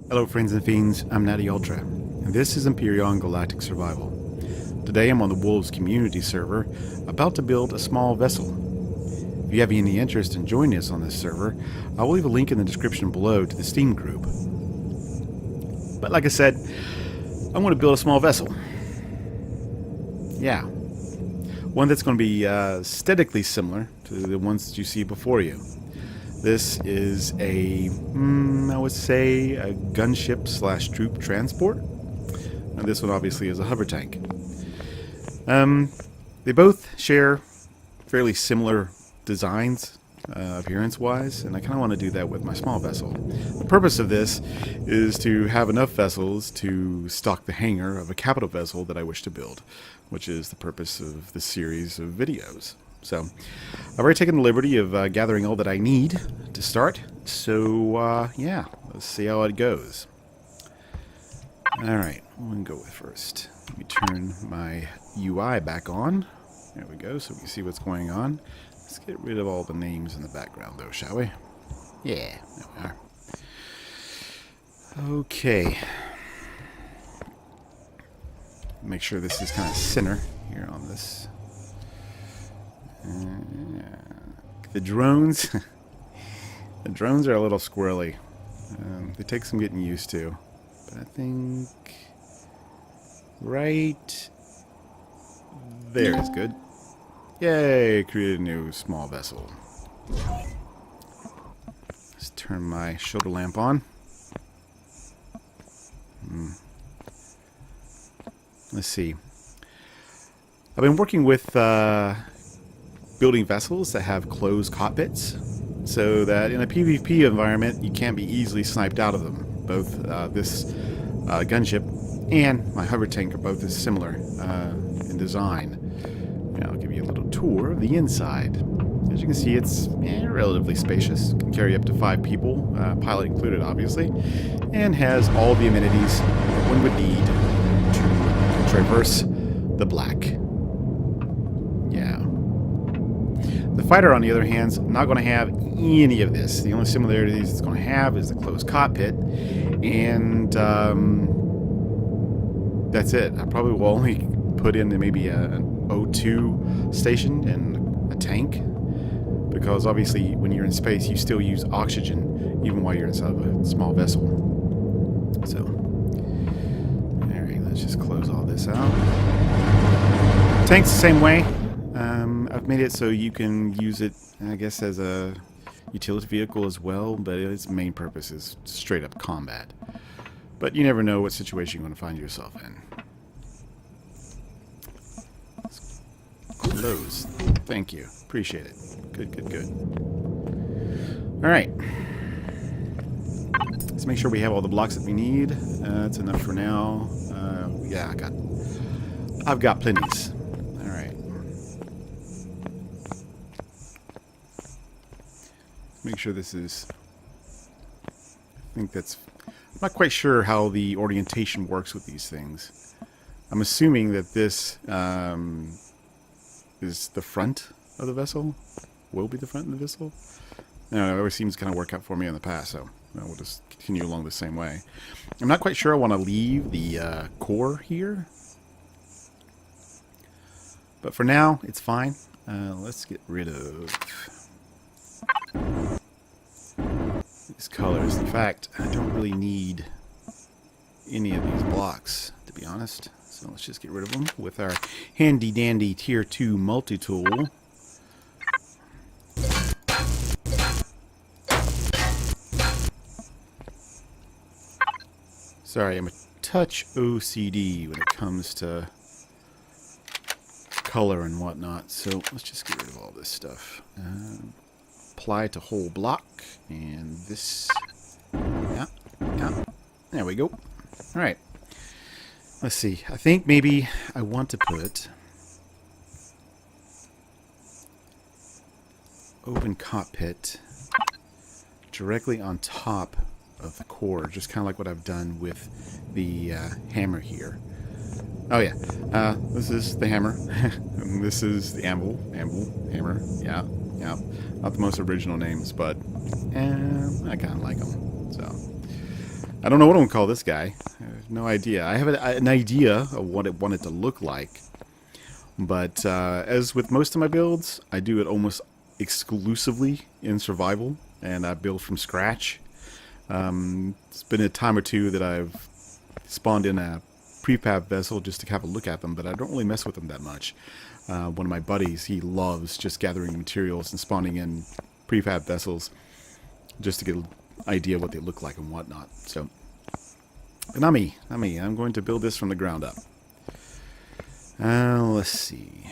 Hello friends and fiends, I'm Natty Ultra, and this is Empyrion Galactic Survival. Today I'm on the Wolves community server, about to build a small vessel. If you have any interest in joining us on this server, I will leave a link in the description below to the Steam group. But like I said, I want to build a small vessel. Yeah. One that's going to be aesthetically similar to the ones that you see before you. This is I would say a gunship / troop transport. And this one obviously is a hover tank. They both share fairly similar designs, appearance-wise, and I kind of want to do that with my small vessel. The purpose of this is to have enough vessels to stock the hangar of a capital vessel that I wish to build, which is the purpose of this series of videos. So, I've already taken the liberty of gathering all that I need to start, so yeah, let's see how it goes. Alright, what can go with first? Let me turn my UI back on. There we go, so we can see what's going on. Let's get rid of all the names in the background though, shall we? Yeah, there we are. Okay. Make sure this is kind of center here on this. The drones, the drones are a little squirrely. They take some getting used to, but I think right there is good. Yay! Created a new small vessel. Let's turn my shoulder lamp on. Let's see. I've been working with building vessels that have closed cockpits, so that in a PvP environment you can't be easily sniped out of them. Both this gunship and my hover tank are both as similar in design. Now I'll give you a little tour of the inside. As you can see, it's relatively spacious. Can carry up to 5 people, pilot included obviously, and has all the amenities that one would need to traverse the black. Yeah. The fighter, on the other hand, is not going to have any of this. The only similarities it's going to have is the closed cockpit, and that's it. I probably will only put in maybe an O2 station and a tank, because obviously when you're in space you still use oxygen even while you're inside of a small vessel. So, alright, let's just close all this out. Tank's the same way. I've made it so you can use it, I guess, as a utility vehicle as well, but its main purpose is straight up combat. But you never know what situation you're going to find yourself in. Close. Thank you. Appreciate it. Good, good, good. Alright. Let's make sure we have all the blocks that we need. That's enough for now. Yeah, I've got plenties. Alright. Make sure this is... I think that's... I'm not quite sure how the orientation works with these things. I'm assuming that this is the front of the vessel. Will be the front of the vessel. No, it always seems to kind of work out for me in the past, so we'll just continue along the same way. I'm not quite sure I want to leave the core here, but for now it's fine. Let's get rid of these colors. In fact, I don't really need any of these blocks, to be honest. So let's just get rid of them with our handy dandy tier 2 multi-tool. Sorry, I'm a touch OCD when it comes to color and whatnot, so let's just get rid of all this stuff. Apply to whole block, and this, yeah, there we go. Alright, let's see, I think maybe I want to put open cockpit directly on top of the core, just kind of like what I've done with the hammer here. Oh yeah, this is the hammer. And this is the anvil, hammer. Yeah. Not the most original names, but I kind of like them. So I don't know what I'm going to call this guy. I have no idea. I have an idea of what it wanted to look like. But as with most of my builds, I do it almost exclusively in survival. And I build from scratch. It's been a time or two that I've spawned in a prefab vessel just to have a look at them. But I don't really mess with them that much. One of my buddies, he loves just gathering materials and spawning in prefab vessels just to get an idea of what they look like and whatnot. So, but not me. I'm going to build this from the ground up. Let's see.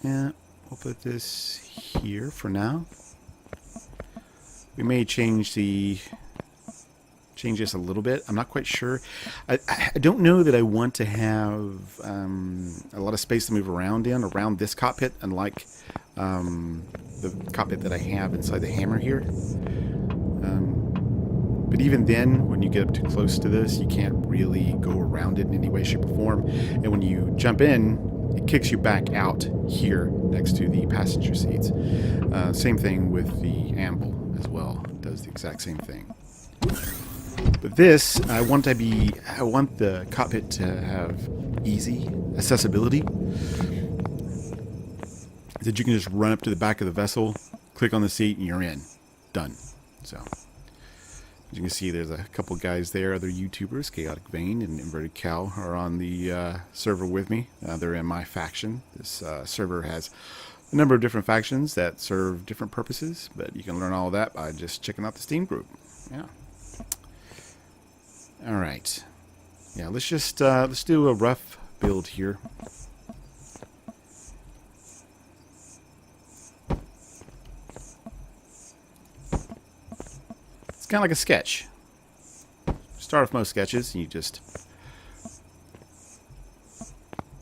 Yeah, we'll put this here for now. We may change this a little bit. I'm not quite sure. I don't know that I want to have a lot of space to move around around this cockpit, unlike the cockpit that I have inside the hammer here. But even then, when you get up too close to this, you can't really go around it in any way, shape, or form. And when you jump in, it kicks you back out here next to the passenger seats. Same thing with the amble as well. It does the exact same thing. But this, I want the cockpit to have easy accessibility. That you can just run up to the back of the vessel, click on the seat, and you're in. Done. So, as you can see, there's a couple guys there, other YouTubers, Chaotic Vein and Inverted Cow, are on the server with me. They're in my faction. This server has a number of different factions that serve different purposes, but you can learn all of that by just checking out the Steam group. Yeah. All right. Yeah, let's do a rough build here. It's kind of like a sketch. Start with most sketches, and you just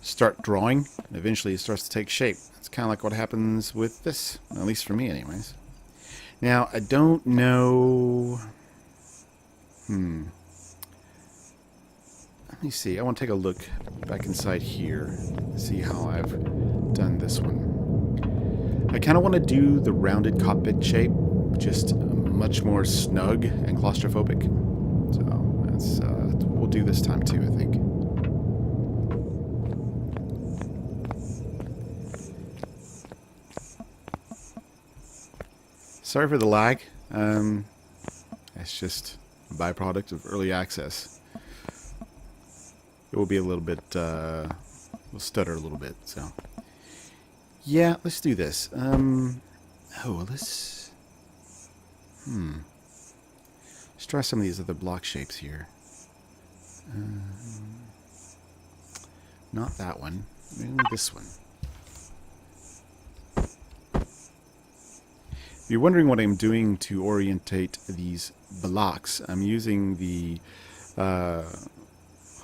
start drawing, and eventually it starts to take shape. It's kind of like what happens with this, at least for me anyways. Now, I don't know... Let me see. I want to take a look back inside here, see how I've done this one. I kind of want to do the rounded cockpit shape, just much more snug and claustrophobic. So that's we'll do this time too, I think. Sorry for the lag. It's just a byproduct of early access. It will be a little bit, we'll stutter a little bit, so. Yeah, let's do this. Let's try some of these other block shapes here. Not that one, maybe this one. If you're wondering what I'm doing to orientate these blocks, I'm using the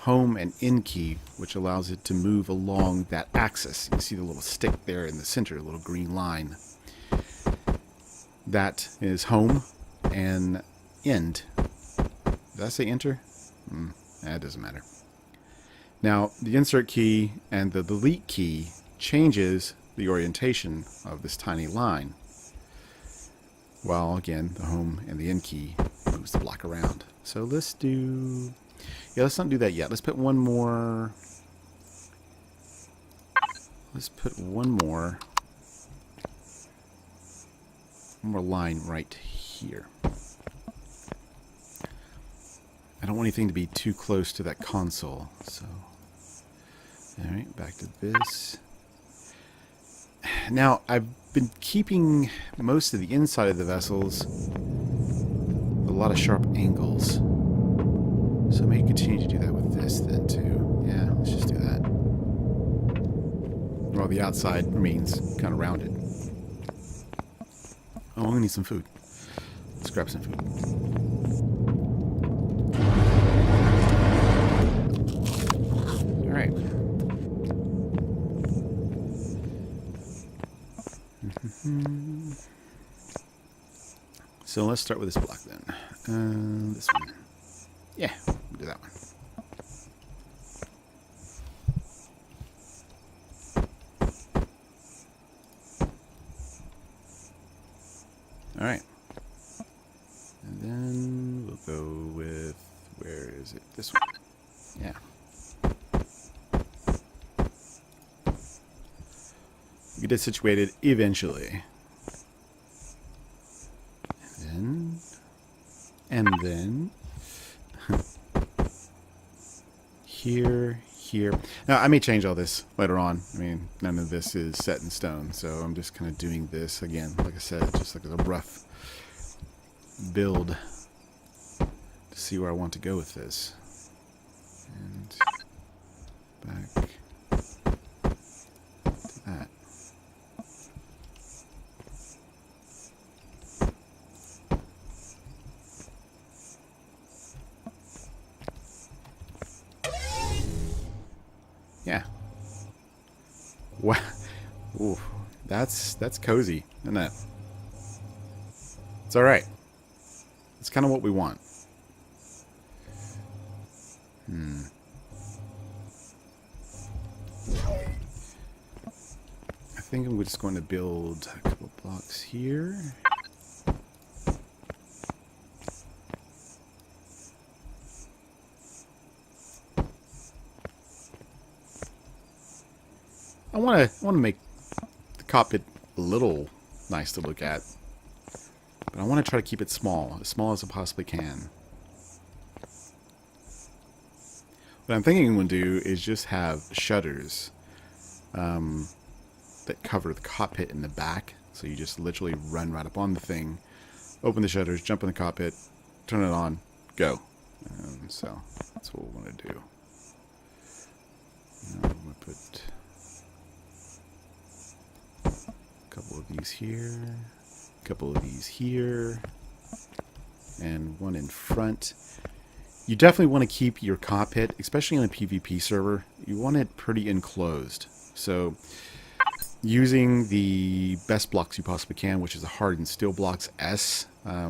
home and in key, which allows it to move along that axis. You see the little stick there in the center, a little green line. That is home and end. Did I say enter? That doesn't matter. Now, the insert key and the delete key changes the orientation of this tiny line. While, again, the home and the end key moves the block around. So let's do... Yeah, let's not do that yet. Let's put one more... Let's put one more line right here. I don't want anything to be too close to that console. So, alright, back to this. Now, I've been keeping most of the inside of the vessels with a lot of sharp angles. So I may continue to do that with this then too. Yeah, let's just do that. While the outside remains kind of rounded. Oh, I'm gonna need some food. Let's grab some food. Alright. So let's start with this block then. This one. Yeah, we'll do that one. Alright. then we'll go with, where is it? This one. Yeah. Get it situated eventually. And then here. Now, I may change all this later on. I mean, none of this is set in stone, so I'm just kind of doing this again, like I said, just like a rough build to see where I want to go with this. And back to that. Yeah. Wow. Ooh, that's cozy, isn't it? It's all right. It's kind of what we want. I think I'm just going to build a couple blocks here. I want to make the cockpit a little nice to look at, but I want to try to keep it small as I possibly can. What I'm thinking I'm going to do is just have shutters that cover the cockpit in the back, so you just literally run right up on the thing, open the shutters, jump in the cockpit, turn it on, go. So that's what we want to do. Now I'm going to put a couple of these here, a couple of these here, and one in front. You definitely want to keep your cockpit, especially on a PvP server, you want it pretty enclosed. So using the best blocks you possibly can, which is the hardened steel blocks S. I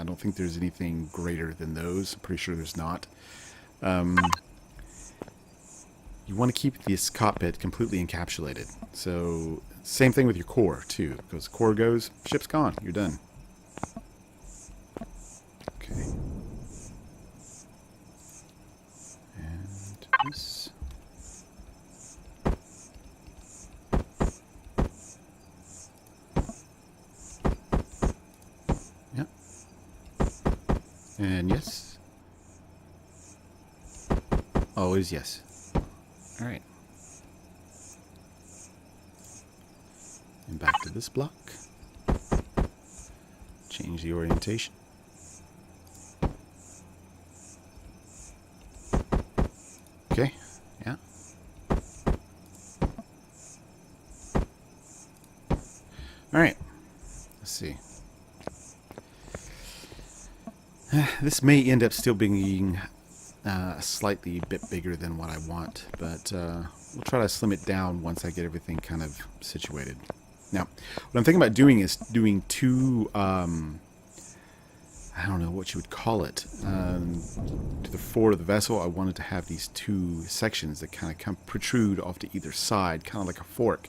don't think there's anything greater than those. I'm pretty sure there's not. You want to keep this cockpit completely encapsulated. So same thing with your core too, because core goes, ship's gone, you're done. Okay. And this. Yep. And yes. Always yes. All right. And back to this block. Change the orientation. Okay, yeah. Alright, let's see. This may end up still being slightly bit bigger than what I want, but we'll try to slim it down once I get everything kind of situated. Now, what I'm thinking about doing is doing two, I don't know what you would call it. To the forward of the vessel, I wanted to have these two sections that kind of protrude off to either side, kind of like a fork.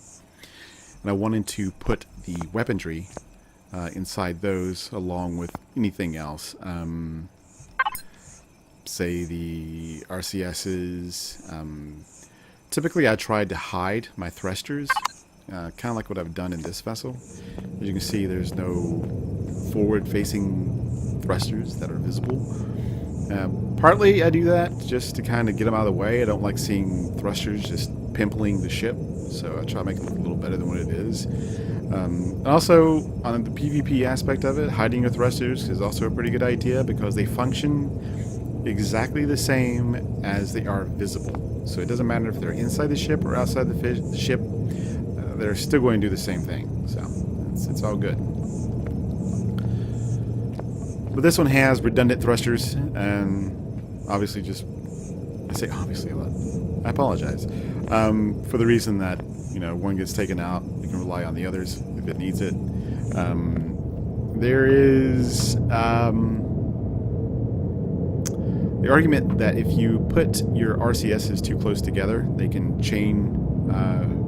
And I wanted to put the weaponry inside those along with anything else. Say the RCSs. Typically I tried to hide my thrusters, kind of like what I've done in this vessel. As you can see, there's no forward-facing thrusters that are visible. Partly I do that just to kind of get them out of the way. I don't like seeing thrusters just pimpling the ship, so I try to make it look a little better than what it is. And also, on the PvP aspect of it, hiding your thrusters is also a pretty good idea because they function exactly the same as they are visible. So it doesn't matter if they're inside the ship or outside the ship, they're still going to do the same thing. So it's all good. But this one has redundant thrusters, and obviously I say obviously a lot. I apologize. For the reason that, you know, one gets taken out, you can rely on the others if it needs it. There is the argument that if you put your RCSs too close together, they can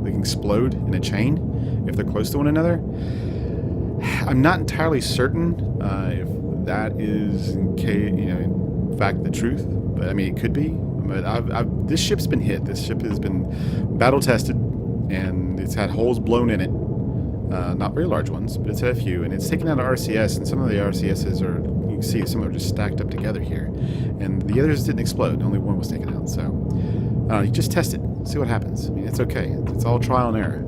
explode in a chain if they're close to one another. I'm not entirely certain if that is, in fact, the truth. But I mean, it could be. But this ship's been hit. This ship has been battle tested, and it's had holes blown in it. Not very large ones, but it's had a few, and it's taken out an RCS, and some of the RCSs are, you can see some are just stacked up together here, and the others didn't explode. Only one was taken out. So you just test it, see what happens. I mean, it's okay. It's all trial and error.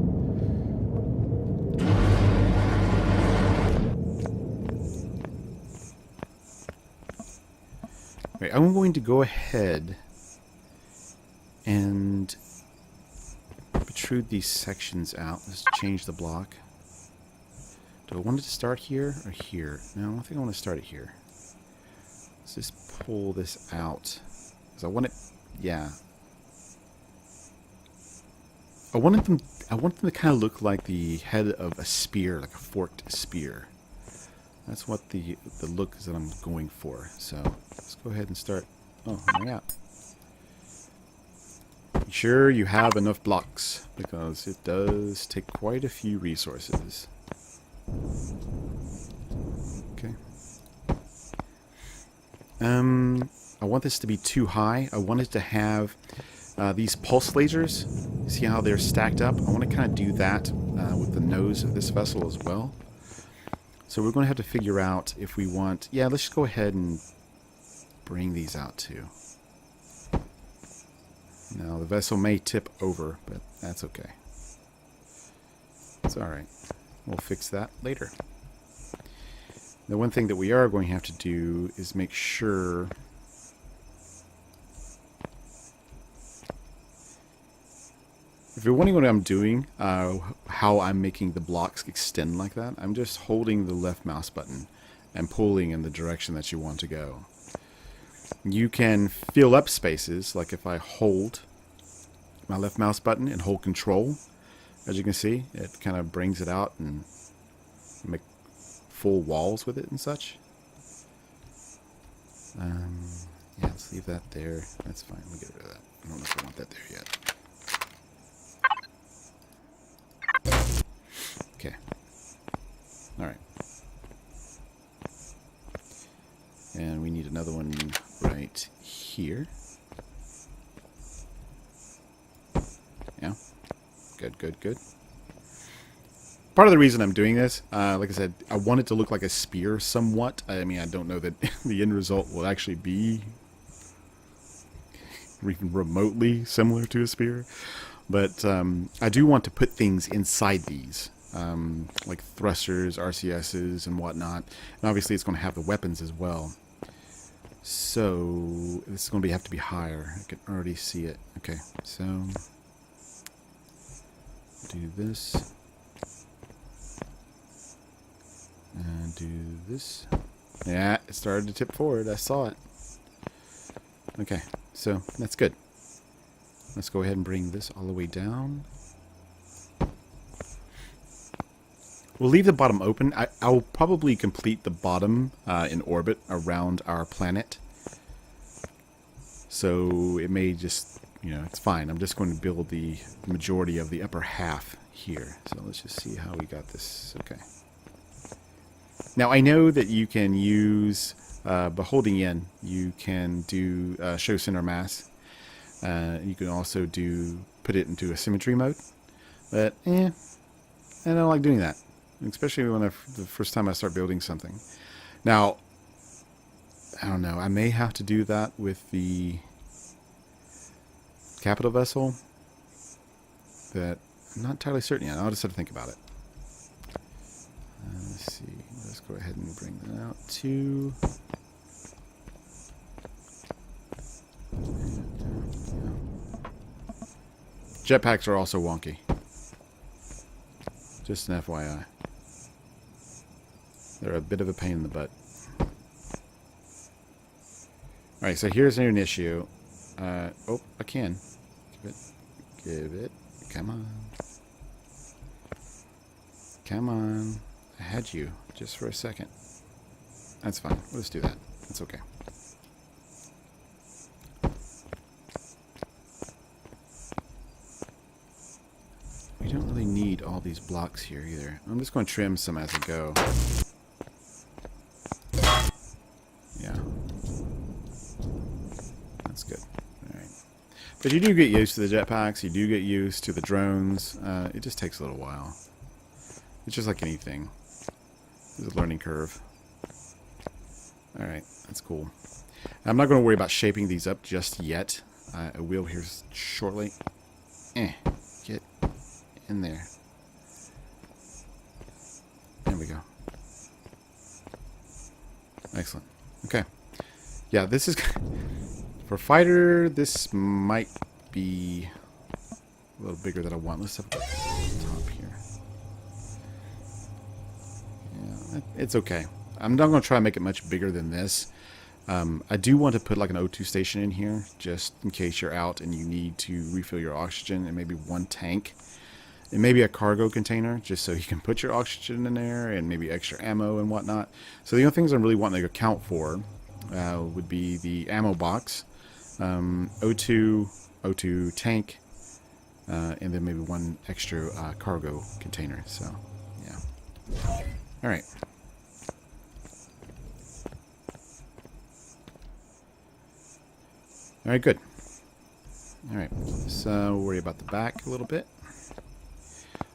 Right, I'm going to go ahead and protrude these sections out. Let's change the block. Do I want it to start here or here? No, I think I want to start it here. Let's just pull this out. Because I want it, yeah. I want them to kind of look like the head of a spear, like a forked spear. That's what the look is that I'm going for. So let's go ahead and start. Oh, yeah. Be sure you have enough blocks, because it does take quite a few resources. Okay. I want this to be too high. I want it to have these pulse lasers. See how they're stacked up? I want to kind of do that with the nose of this vessel as well. So we're going to have to figure out if we want... Yeah, let's just go ahead and bring these out too. Now, the vessel may tip over, but that's okay. It's alright. We'll fix that later. The one thing that we are going to have to do is make sure... If you're wondering what I'm doing, how I'm making the blocks extend like that, I'm just holding the left mouse button and pulling in the direction that you want to go. You can fill up spaces, like if I hold my left mouse button and hold control, as you can see, it kind of brings it out and make full walls with it and such. Yeah, let's leave that there. That's fine. We'll get rid of that. I don't know if I want that there yet. Okay. Alright. And we need another one right here. Yeah. Good, good, good. Part of the reason I'm doing this, like I said, I want it to look like a spear somewhat. I mean, I don't know that the end result will actually be even remotely similar to a spear. But I do want to put things inside these, like thrusters, RCSs, and whatnot. And obviously it's going to have the weapons as well. So this is going to have to be higher. I can already see it. Okay, so do this. And do this. Yeah, it started to tip forward. I saw it. Okay, so that's good. Let's go ahead and bring this all the way down. We'll leave the bottom open. I'll probably complete the bottom in orbit around our planet. So it may just, it's fine. I'm just going to build the majority of the upper half here. So let's just see how we got this. Okay. Now I know that you can use, by holding in, you can do show center mass. You can also put it into a symmetry mode, but I don't like doing that, especially when the first time I start building something. Now, I don't know. I may have to do that with the capital vessel, but I'm not entirely certain yet. I'll just have to think about it. Let's see. Let's go ahead and bring that out too. Jetpacks are also wonky. Just an FYI. They're a bit of a pain in the butt. Alright, so here's an issue. Oh, I can. Give it. Come on. Come on. I had you just for a second. That's fine. Let's do that. That's okay. We don't really need all these blocks here either. I'm just going to trim some as I go. But you do get used to the jetpacks. You do get used to the drones. It just takes a little while. It's just like anything. There's a learning curve. Alright, that's cool. I'm not going to worry about shaping these up just yet. I will here shortly. Get in there. There we go. Excellent. Okay. Yeah, this is... For fighter, this might be a little bigger than I want. Let's have a look at the top here. Yeah, it's okay. I'm not going to try and make it much bigger than this. I do want to put like an O2 station in here, just in case you're out and you need to refill your oxygen, and maybe one tank. And maybe a cargo container, just so you can put your oxygen in there, and maybe extra ammo and whatnot. So the only things I'm really wanting to account for would be the ammo box, O2 tank, and then maybe one extra cargo container. So, yeah. All right. All right, good. All right, let's worry about the back a little bit.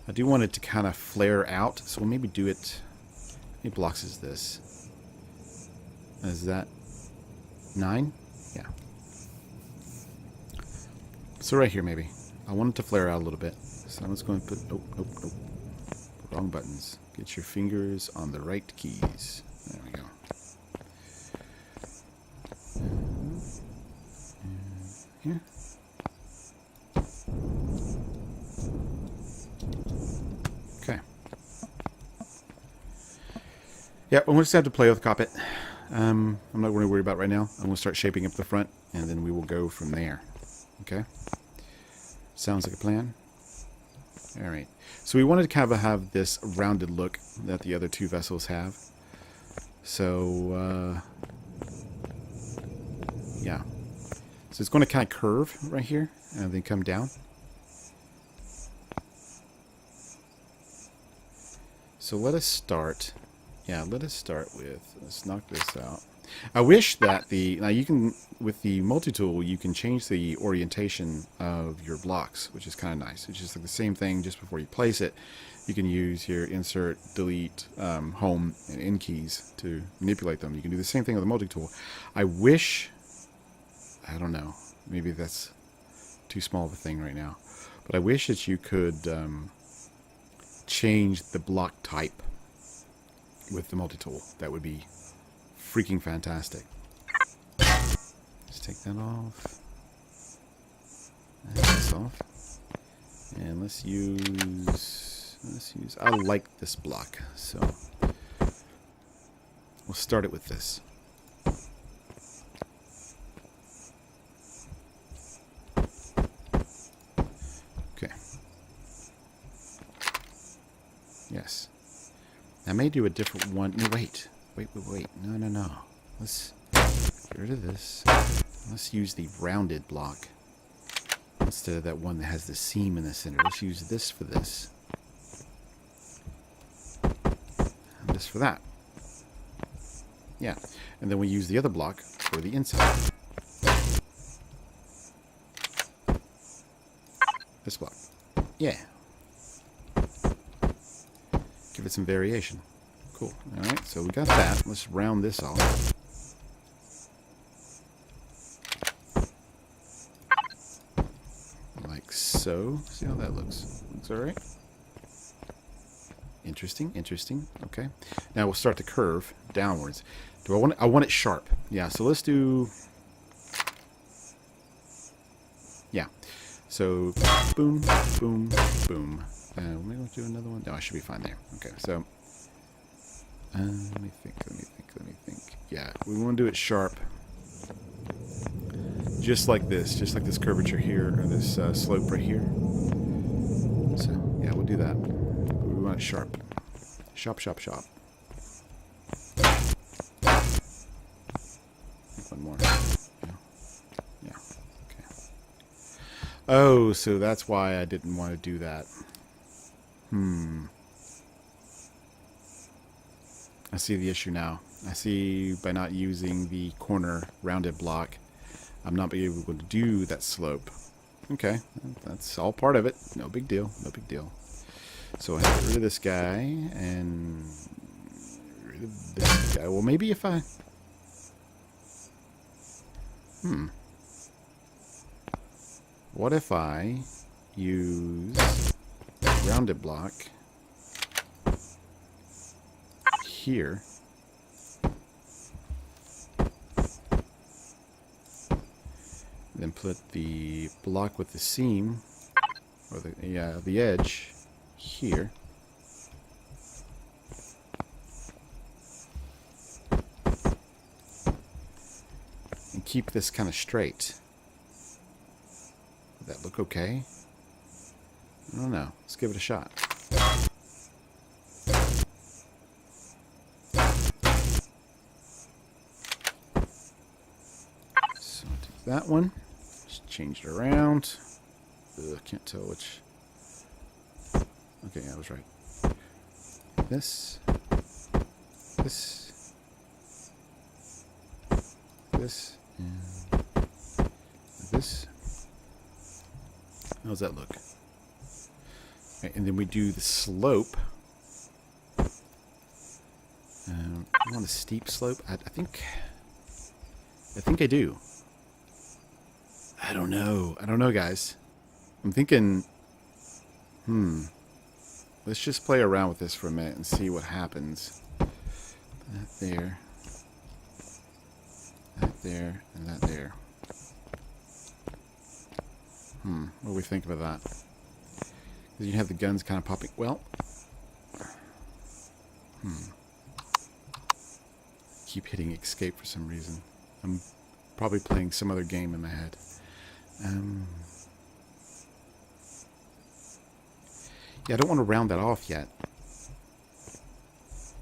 I do want it to kind of flare out, so we'll maybe do it. How many blocks is this? Is that 9? Yeah. So right here, maybe. I want it to flare out a little bit. So I'm just going to put... Nope. Wrong buttons. Get your fingers on the right keys. There we go. Here. Okay. Yeah, we'll just have to play with the cockpit. I'm not going to worry about it right now. I'm going to start shaping up the front, and then we will go from there. Okay? Sounds like a plan. Alright. So we wanted to kind of have this rounded look that the other two vessels have. So, yeah. So it's going to kind of curve right here, and then come down. So let us start. Yeah, let us start with, let's knock this out. I wish that now you can, with the multi-tool, you can change the orientation of your blocks, which is kind of nice. It's just like the same thing just before you place it. You can use your insert, delete, home, and end keys to manipulate them. You can do the same thing with the multi-tool. I wish, I don't know, maybe that's too small of a thing right now, but I wish that you could change the block type with the multi-tool. That would be freaking fantastic. Let's take that off. And this off. And let's use, I like this block, so we'll start it with this. Okay. Yes. I may do a different one. No, wait. No. Let's get rid of this. Let's use the rounded block instead of that one that has the seam in the center. Let's use this for this. And this for that. Yeah. And then we use the other block for the inside. This block. Yeah. Give it some variation. Cool. Alright, so we got that. Let's round this off. Like so. See how that looks. Looks alright. Interesting. Okay. Now we'll start to curve downwards. Do I want it sharp. Yeah, so let's do... Yeah. So, boom. Maybe we'll do another one. No, I should be fine there. Okay, so... let me think. Yeah, we want to do it sharp. Just like this curvature here, or this slope right here. So, yeah, we'll do that. We want it sharp. Sharp. One more. Yeah. Okay. Oh, so that's why I didn't want to do that. I see the issue now. I see by not using the corner rounded block, I'm not being able to do that slope. Okay. That's all part of it. No big deal. No big deal. So I have to get rid of this guy and get rid of this guy. Well, maybe if I... What if I use rounded block here? Then put the block with the seam, or the edge here. And keep this kind of straight. Would that look okay? I don't know. Let's give it a shot. So take that one. Just change it around. Ugh, can't tell which. Okay, I was right. This. This. This. And this. How does that look? Okay, and then we do the slope. I want a steep slope. I think I do. I don't know. I don't know, guys. I'm thinking, let's just play around with this for a minute and see what happens. That there. That there. And that there. What do we think about that? Because you have the guns kind of popping. Well. Keep hitting escape for some reason. I'm probably playing some other game in my head. Yeah, I don't want to round that off yet.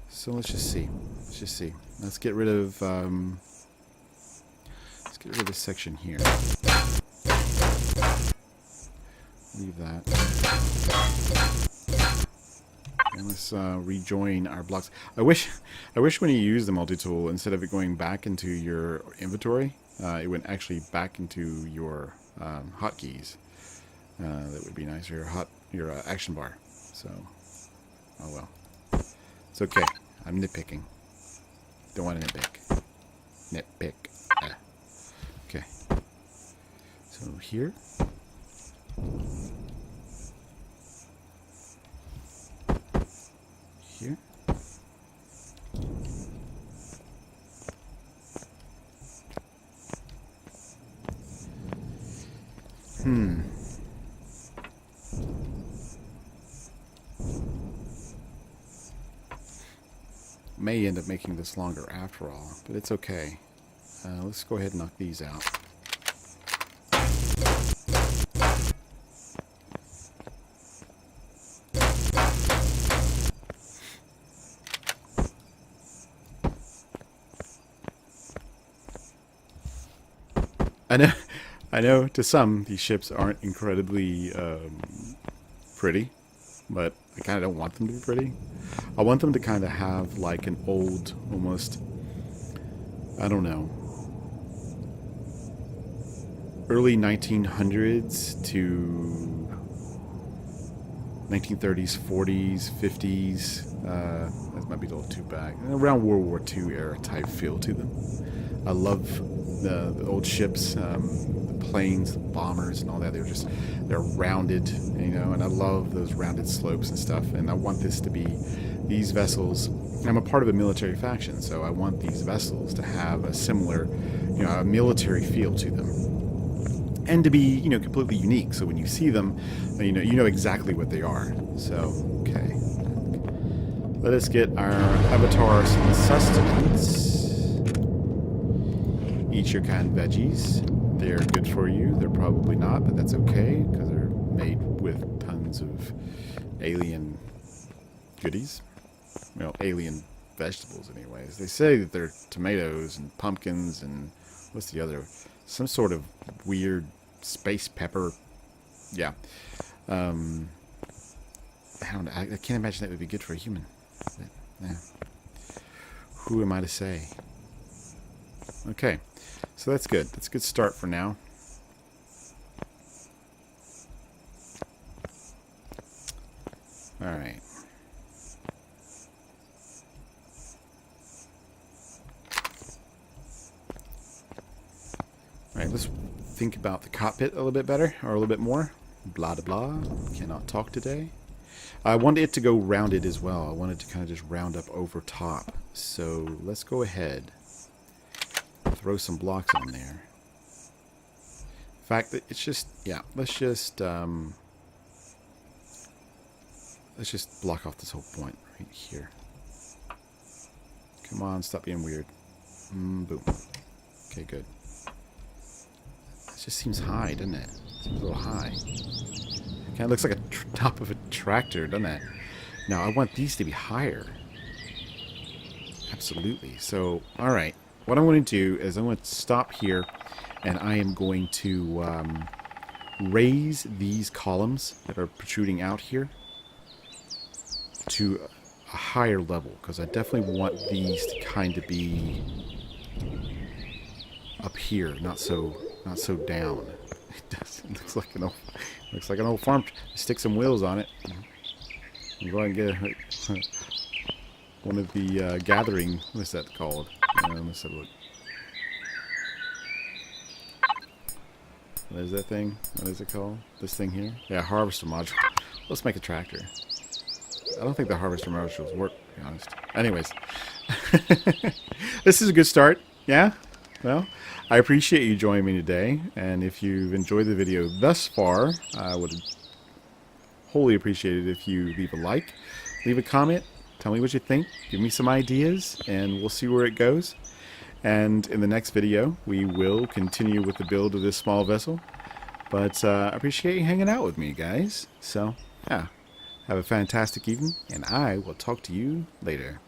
So let's just see. Let's just see. Let's get rid of this section here. Leave that. And let's rejoin our blocks. I wish when you use the multi-tool, instead of it going back into your inventory, it went actually back into your hotkeys. That would be nice. Or your action bar. So, oh well. It's okay. I'm nitpicking. Don't want to nitpick. Nitpick. Okay. So here. Here. May end up making this longer after all, but it's okay. Let's go ahead and knock these out. I know to some these ships aren't incredibly pretty, but I kind of don't want them to be pretty. I want them to kind of have like an old, almost, I don't know, early 1900s to 1930s, 40s, 50s. That might be a little too back. Around World War II era type feel to them. I love the old ships, the planes, the bombers, and all that. They're rounded, you know, and I love those rounded slopes and stuff. And I want this to be these vessels. I'm a part of a military faction, so I want these vessels to have a similar, you know, a military feel to them, and to be, you know, completely unique. So when you see them, you know exactly what they are. So okay, let us get our avatar some sustenance. Eat your canned veggies. They're good for you. They're probably not, but that's okay, because they're made with tons of alien goodies. Well, alien vegetables anyways. They say that they're tomatoes and pumpkins and what's the other? Some sort of weird space pepper. Yeah. I don't know. I can't imagine that would be good for a human. But, yeah. Who am I to say? Okay. So that's good. That's a good start for now. Alright, let's think about the cockpit a little bit better, or a little bit more. Blah, blah, blah. Cannot talk today. I wanted it to go rounded as well. I wanted to kind of just round up over top. So let's go ahead. Throw some blocks on there. In fact, it's just, yeah, let's just block off this whole point right here. Come on, stop being weird. Boom. Okay, good. It just seems high, doesn't it? Seems a little high. It kind of looks like a top of a tractor, doesn't it? Now, I want these to be higher. Absolutely. So, alright. What I'm going to do is I'm going to stop here, and I am going to raise these columns that are protruding out here to a higher level, because I definitely want these to kind of be up here, not so down. It does. It looks like an old farm. Stick some wheels on it. I'm going to get one of the gathering. What's that called? Let's have a look. What is that thing? What is it called? This thing here? Yeah, harvester module. Let's make a tractor. I don't think the harvester modules work, to be honest. Anyways. This is a good start. Yeah? Well, I appreciate you joining me today. And if you've enjoyed the video thus far, I would wholly appreciate it if you leave a like, leave a comment, tell me what you think, give me some ideas, and we'll see where it goes. And in the next video, we will continue with the build of this small vessel. But I appreciate you hanging out with me, guys. So, yeah. Have a fantastic evening, and I will talk to you later.